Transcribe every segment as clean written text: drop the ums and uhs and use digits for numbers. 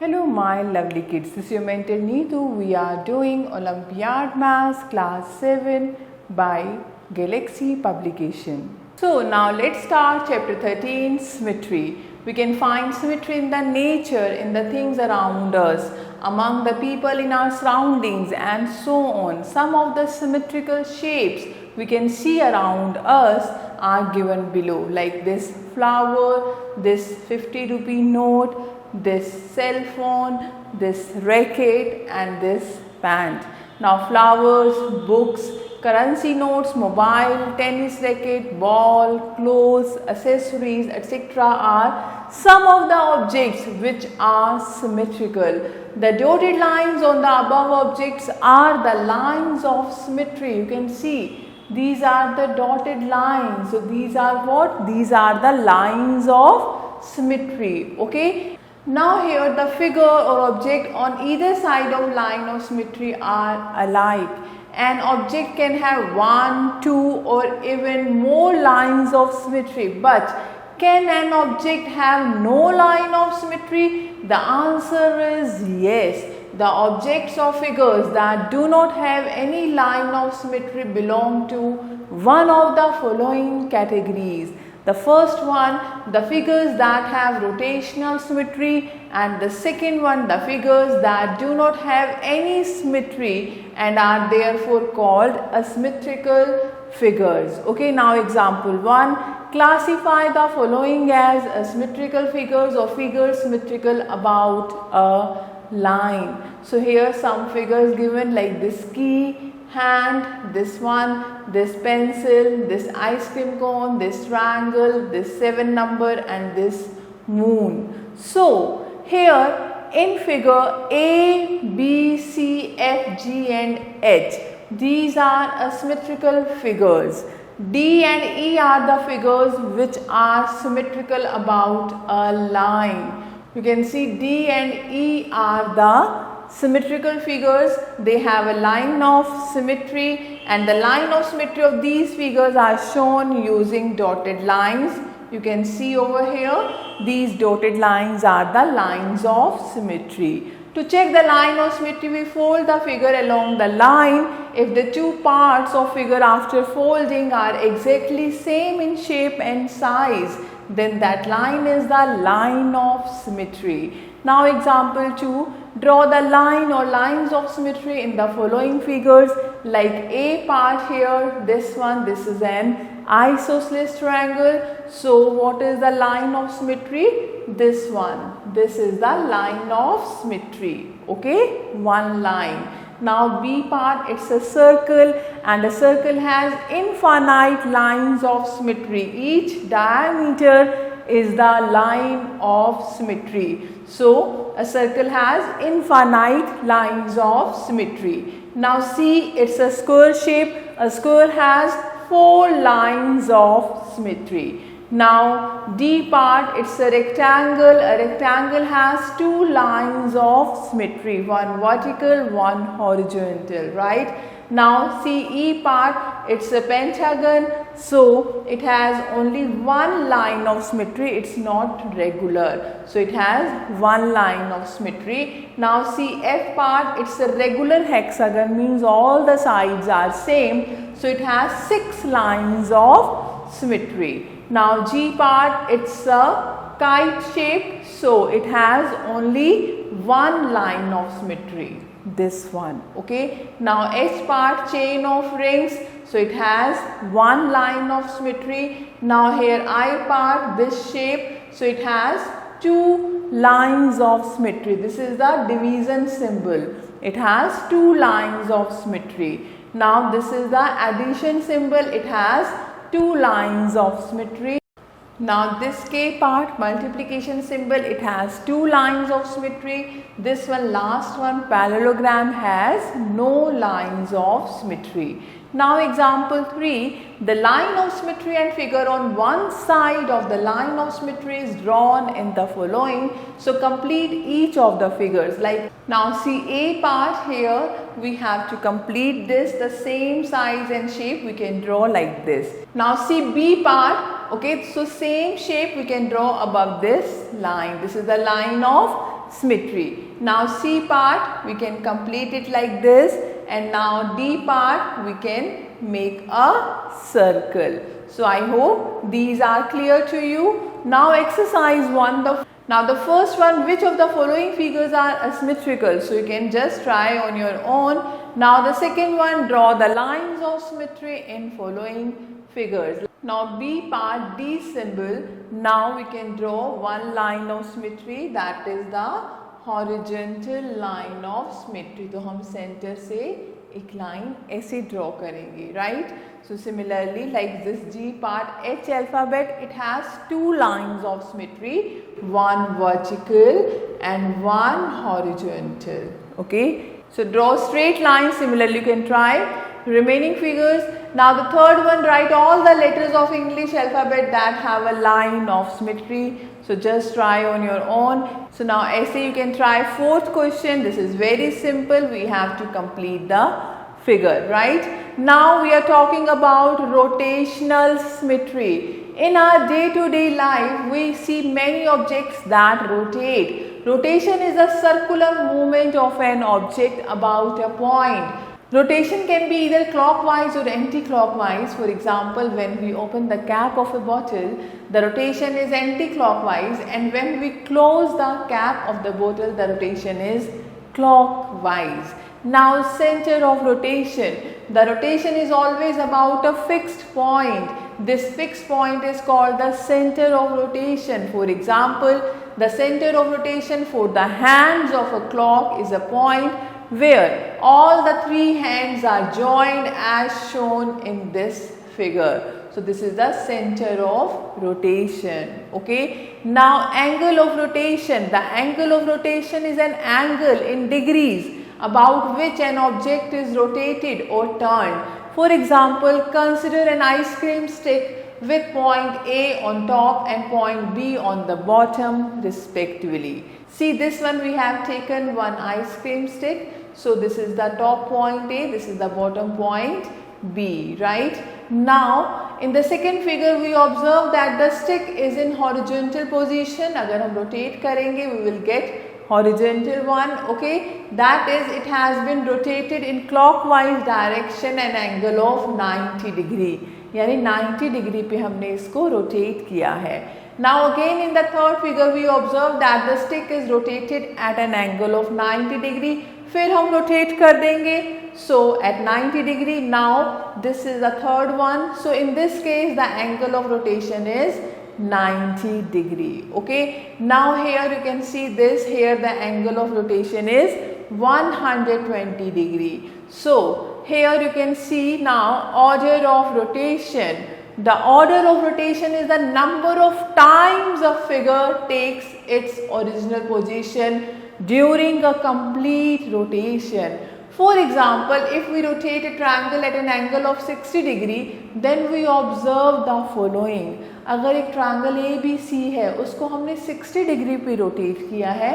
Hello my lovely kids, this is your mentor Neetu. We are doing Olympiad Maths class 7 by Galaxy Publication. So now let's start chapter 13, Symmetry. We can find symmetry in the nature, in the things around us, among the people in our surroundings and so on. Some of the symmetrical shapes we can see around us are given below, like this flower, this 50 rupee note, this cell phone, this racket and this pant. Now flowers, books, currency notes, mobile, tennis racket, ball, clothes, accessories, etc. are some of the objects which are symmetrical. The dotted lines on the above objects are the lines of symmetry. You can see these are the dotted lines. So these are what? These are the lines of symmetry. Okay. Now here the figure or object on either side of line of symmetry are alike. An object can have 1, 2 or even more lines of symmetry, but can an object have no line of symmetry? The answer is yes. The objects or figures that do not have any line of symmetry belong to one of the following categories. The first one, the figures that have rotational symmetry, and the second one, the figures that do not have any symmetry and are therefore called asymmetrical figures. Okay, now example 1, classify the following as asymmetrical figures or figures symmetrical about a line. So here some figures given like this key, hand, this one, this pencil, this ice cream cone, this triangle, this 7 number and this moon. So here in figure A, B, C, F, G and H, these are asymmetrical figures. D and E are the figures which are symmetrical about a line. You can see D and E are the symmetrical figures. They have a line of symmetry and the line of symmetry of these figures are shown using dotted lines. You can see over here these dotted lines are the lines of symmetry. To check the line of symmetry, we fold the figure along the line. If the two parts of figure after folding are exactly same in shape and size, then that line is the line of symmetry. Now example 2, draw the line or lines of symmetry in the following figures, like A part here, this one, this is an isosceles triangle. So what is the line of symmetry? This one, this is the line of symmetry. Okay, one line. Now B part, it's a circle and a circle has infinite lines of symmetry. Each diameter is the line of symmetry. So a circle has infinite lines of symmetry. Now C, it's a square shape. A square has 4 lines of symmetry. Now D part, it's a rectangle. A rectangle has 2 lines of symmetry, one vertical, one horizontal, right? Now CE part, it's a pentagon, so it has only one line of symmetry, it's not regular. So it has one line of symmetry. Now CF part, it's a regular hexagon, means all the sides are same, so it has 6 lines of symmetry. Now G part, it's a kite shape, so it has only one line of symmetry, this one. Okay. Now H part, chain of rings, so it has one line of symmetry. Now here I part, this shape, so it has 2 lines of symmetry. This is the division symbol. It has 2 lines of symmetry. Now this is the addition symbol. It has 2 lines of symmetry. Now this K part, multiplication symbol, it has 2 lines of symmetry. This one, last one, parallelogram, has no lines of symmetry. Now example 3, the line of symmetry and figure on one side of the line of symmetry is drawn in the following. So complete each of the figures. Like now see A part here, we have to complete this, the same size and shape we can draw like this. Now see B part, okay, so same shape we can draw above this line. This is the line of symmetry. Now C part we can complete it like this, and now D part we can make a circle. So I hope these are clear to you. Now exercise 1. Now the first one, which of the following figures are asymmetrical? So you can just try on your own. Now the second one, draw the lines of symmetry in following figures. Now B part, D symbol. Now we can draw one line of symmetry, that is the horizontal line of symmetry. तो हम center से एक line ऐसे draw करेंगे, right? So similarly, like this G part, H alphabet, it has two lines of symmetry, one vertical and one horizontal. Okay, so draw straight lines. Similarly, you can try remaining figures. Now the third one, write all the letters of English alphabet that have a line of symmetry. So just try on your own. So now essay you can try. Fourth question, this is very simple. We have to complete the figure, right? Now we are talking about rotational symmetry. In our day-to-day life, we see many objects that rotate. Rotation is a circular movement of an object about a point. Rotation can be either clockwise or anti-clockwise. For example, when we open the cap of a bottle, the rotation is anti-clockwise, and when we close the cap of the bottle, the rotation is clockwise. Now center of rotation. The rotation is always about a fixed point. This fixed point is called the center of rotation. For example, the center of rotation for the hands of a clock is a point where all the three hands are joined as shown in this figure. So this is the center of rotation. Okay. Now angle of rotation. The angle of rotation is an angle in degrees about which an object is rotated or turned. For example, consider an ice cream stick with point A on top and point B on the bottom respectively. See, this one we have taken one ice cream stick. So this is the top point A, this is the bottom point B, right? Now in the second figure we observe that the stick is in horizontal position. अगर हम rotate करेंगे, we will get horizontal one. Okay, that is, it has been rotated in clockwise direction an angle of 90 degree. यानी 90 degree पे हमने इसको rotate किया है. Now again in the third figure we observe that the stick is rotated at an angle of 90 degree. फिर हम rotate कर देंगे. So at 90 degree. Now this is the third one. So in this case the angle of rotation is 90 degree. Okay. Now here you can see this. Here the angle of rotation is 120 degree. So here you can see now order of rotation. The order of rotation is the number of times a figure takes its original position during a complete rotation. For example, if we rotate a triangle at an angle of 60 degree, then we observe the following. अगर एक triangle ABC है, उसको हमने 60 degree पे rotate किया है,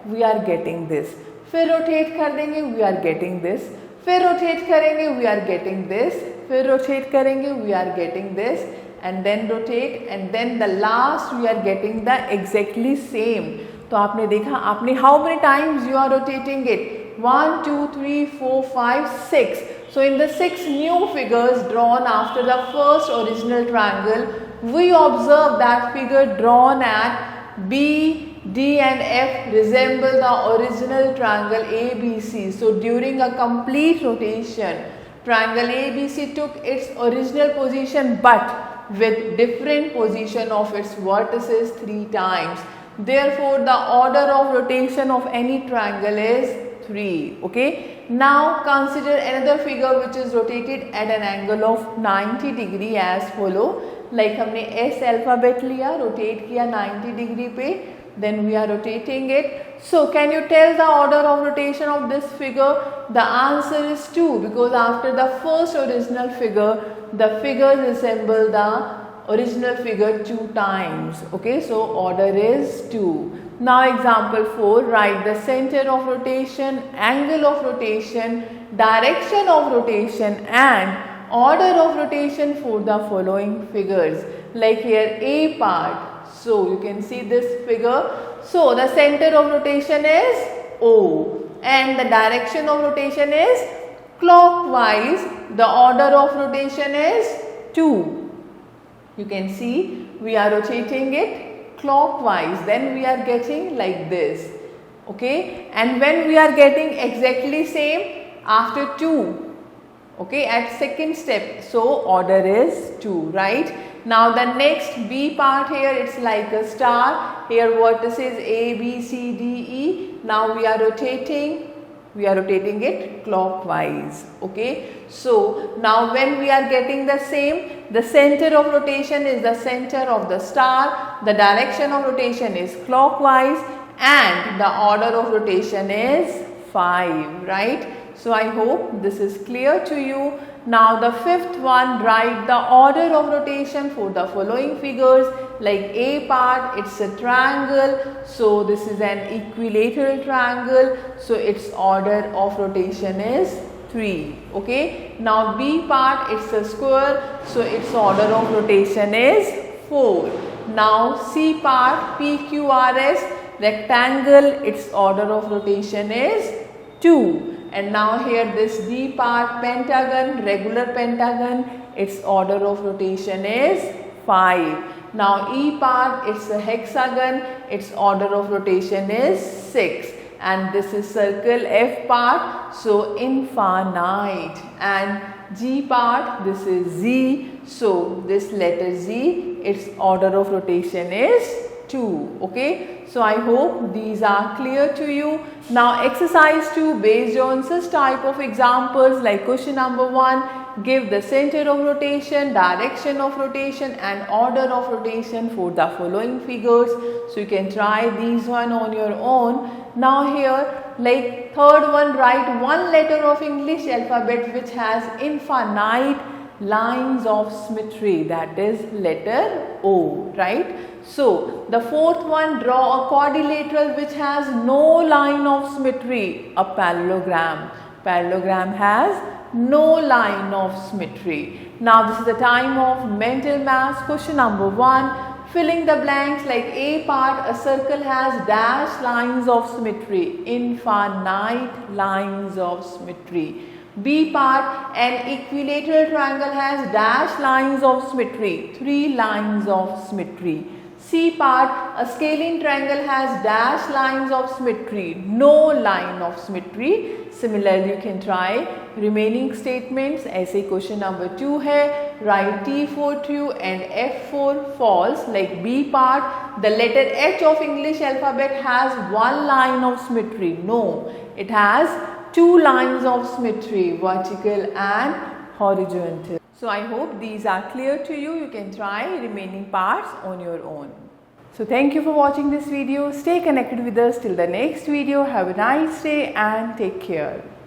we are getting this. फिर rotate कर देंगे, we are getting this. फिर rotate करेंगे, we are getting this. फिर rotate करेंगे, we are getting this. And then rotate, and then the last we are getting the exactly same. तो आपने देखा, आपने how many times you are rotating it? 1, 2, 3, 4, 5, 6. So in the 6 new figures drawn after the first original triangle, we observe that figure drawn at B, D and F resemble the original triangle ABC. So during a complete rotation, triangle ABC took its original position but with different position of its vertices 3 times. Therefore, the order of rotation of any triangle is 3. Okay. Now consider another figure which is rotated at an angle of 90 degree as follow. Like हमने S alphabet लिया, rotate किया 90 degree पे, then we are rotating it. So can you tell the order of rotation of this figure? The answer is 2, because after the first original figure, the figure resemble the original figure 2 times. Okay, so order is 2. Now example 4, write the center of rotation, angle of rotation, direction of rotation and order of rotation for the following figures. Like here A part. So you can see this figure. So the center of rotation is O and the direction of rotation is clockwise. The order of rotation is 2. You can see we are rotating it clockwise, then we are getting like this. Okay, and when we are getting exactly same after 2, okay, at second step, so order is 2, right? Now the next B part here, it's like a star. Here vertices A, B, C, D, E. Now we are rotating it clockwise. Okay, so now when we are getting the same, the center of rotation is the center of the star, the direction of rotation is clockwise, and the order of rotation is 5, right? So I hope this is clear to you. Now the fifth one, write the order of rotation for the following figures. Like A part, it's a triangle, so this is an equilateral triangle, so its order of rotation is 3. Okay, now B part, it's a square, so its order of rotation is 4. Now C part, PQRS, rectangle, its order of rotation is 2. And now here this D part, pentagon, regular pentagon, its order of rotation is 5. Now E part, it's a hexagon, its order of rotation is 6. And this is circle F part, so infinite. And G part, this is Z, so this letter Z, its order of rotation is 2. Okay, so I hope these are clear to you. Now exercise 2, based on such type of examples, like question number 1, give the center of rotation, direction of rotation and order of rotation for the following figures. So you can try these one on your own. Now here, like third one, write one letter of English alphabet which has infinite lines of symmetry, that is letter O, right? So the fourth one, draw a quadrilateral which has no line of symmetry, a parallelogram. Parallelogram has no line of symmetry. Now this is the time of mental math. Question number 1, filling the blanks. Like A part, a circle has dash lines of symmetry, infinite lines of symmetry. B part, an equilateral triangle has dash lines of symmetry, 3 lines of symmetry. C part, a scalene triangle has dash lines of symmetry, no line of symmetry. Similarly, you can try remaining statements. ऐसे question number 2 है, write T for true and F for false. Like B part, the letter H of English alphabet has one line of symmetry. No, it has 2 lines of symmetry, vertical and horizontal. So I hope these are clear to you. You can try remaining parts on your own. So thank you for watching this video. Stay connected with us till the next video. Have a nice day and take care.